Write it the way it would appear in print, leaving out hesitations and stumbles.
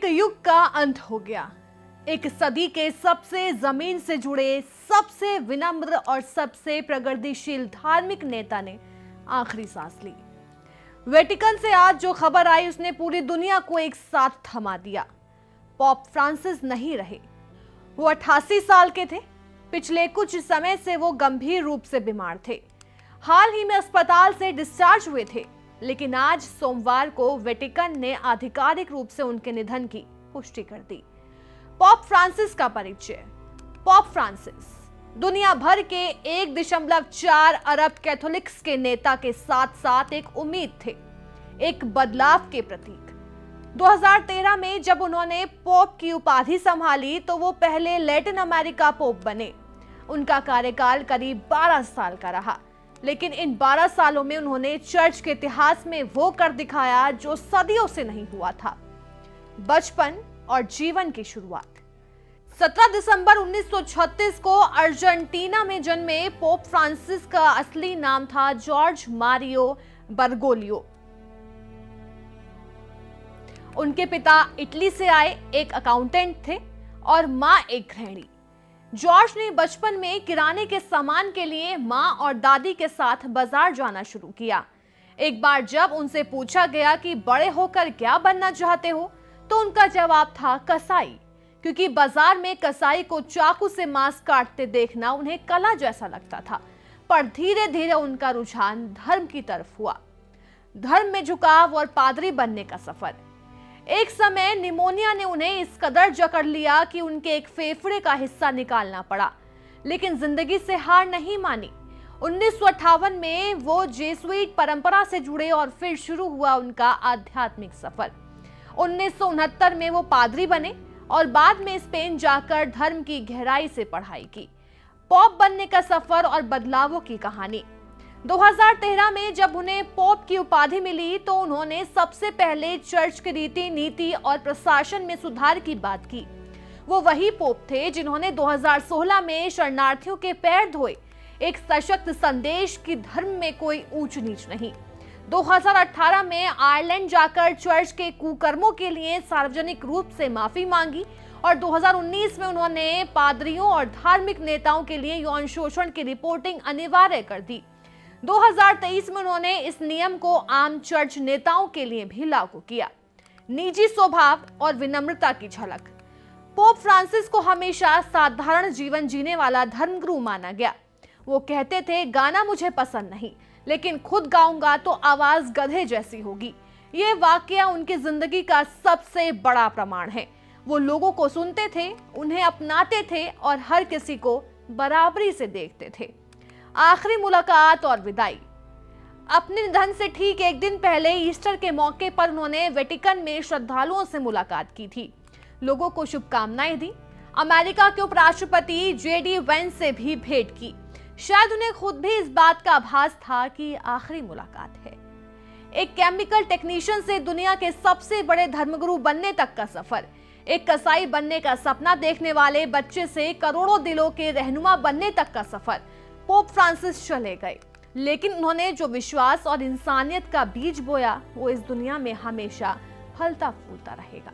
एक युग का अंत हो गया। एक सदी के सबसे जमीन से जुड़े, सबसे विनम्र और सबसे प्रगतिशील धार्मिक नेता ने आखिरी सांस ली। वेटिकन से आज जो खबर आई उसने पूरी दुनिया को एक साथ थमा दिया। पोप फ्रांसिस नहीं रहे। वो 88 साल के थे। पिछले कुछ समय से वो गंभीर रूप से बीमार थे। हाल ही में अस्पताल से डिस्चार्ज हुए थे, लेकिन आज सोमवार को वेटिकन ने आधिकारिक रूप से उनके निधन की पुष्टि कर दी। पोप फ्रांसिस का परिचय। पोप फ्रांसिस दुनिया भर के 1.4 अरब कैथोलिक्स के नेता के साथ साथ एक उम्मीद थे, एक बदलाव के प्रतीक। 2013 में जब उन्होंने पोप की उपाधि संभाली तो वो पहले लैटिन अमेरिका पोप बने। उनका कार्यकाल करीब 12 साल का रहा, लेकिन इन 12 सालों में उन्होंने चर्च के इतिहास में वो कर दिखाया जो सदियों से नहीं हुआ था। बचपन और जीवन की शुरुआत। 17 दिसंबर 1936 को अर्जेंटीना में जन्मे पोप फ्रांसिस का असली नाम था जॉर्ज मारियो बर्गोलियो। उनके पिता इटली से आए एक अकाउंटेंट थे और मां एक गृहिणी। जॉर्ज ने बचपन में किराने के सामान के लिए मां और दादी के साथ बाजार जाना शुरू किया। एक बार जब उनसे पूछा गया कि बड़े होकर क्या बनना चाहते हो, तो उनका जवाब था कसाई, क्योंकि बाजार में कसाई को चाकू से मांस काटते देखना उन्हें कला जैसा लगता था। पर धीरे धीरे उनका रुझान धर्म की तरफ हुआ। धर्म में झुकाव और पादरी बनने का सफर। एक समय निमोनिया ने उन्हें इस कदर जकड़ लिया कि उनके एक फेफड़े का हिस्सा निकालना पड़ा, लेकिन जिंदगी से हार नहीं मानी। 1958 में वो जेसुइट परंपरा से जुड़े और फिर शुरू हुआ उनका आध्यात्मिक सफर। 1969 में वो पादरी बने और बाद में स्पेन जाकर धर्म की गहराई से पढ़ाई की। पोप बनने का सफर और बदलावों की कहानी। 2013 में जब उन्हें पोप की उपाधि मिली तो उन्होंने सबसे पहले चर्च की रीति नीति और प्रशासन में सुधार की बात की। वो वही पोप थे जिन्होंने 2016 में शरणार्थियों के पैर धोए, एक सशक्त संदेश कि धर्म में कोई ऊंच नीच नहीं। 2018 में आयरलैंड जाकर चर्च के कुकर्मों के लिए सार्वजनिक रूप से माफी मांगी और 2019 में उन्होंने पादरियों और धार्मिक नेताओं के लिए यौन शोषण की रिपोर्टिंग अनिवार्य कर दी। 2023 में उन्होंने इस नियम को आम चर्च नेताओं के लिए भी लागू किया। निजी स्वभाव और विनम्रता की झलक। पोप फ्रांसिस को हमेशा साधारण जीवन जीने वाला धर्मगुरु माना गया। वो कहते थे, गाना मुझे पसंद नहीं, लेकिन खुद गाऊंगा तो आवाज गधे जैसी होगी। ये वाकया उनकी जिंदगी का सबसे बड़ा प्रमाण है। वो लोगों को सुनते थे, उन्हें अपनाते थे और हर किसी को बराबरी से देखते थे। आखिरी मुलाकात और विदाई। अपने निधन से ठीक एक दिन पहले ईस्टर के मौके पर उन्होंने वेटिकन में श्रद्धालुओं से मुलाकात की थी, लोगों को शुभकामनाएं दी। अमेरिका के उपराष्ट्रपति JD वेंस से भी भेंट की। शायद उन्हें खुद भी इस बात का आभास था कि आखिरी मुलाकात है। एक केमिकल टेक्नीशियन से दुनिया के सबसे बड़े धर्मगुरु बनने तक का सफर। एक कसाई बनने का सपना देखने वाले बच्चे से करोड़ों दिलों के रहनुमा बनने तक का सफर। पोप फ्रांसिस चले गए, लेकिन उन्होंने जो विश्वास और इंसानियत का बीज बोया वो इस दुनिया में हमेशा फलता फूलता रहेगा।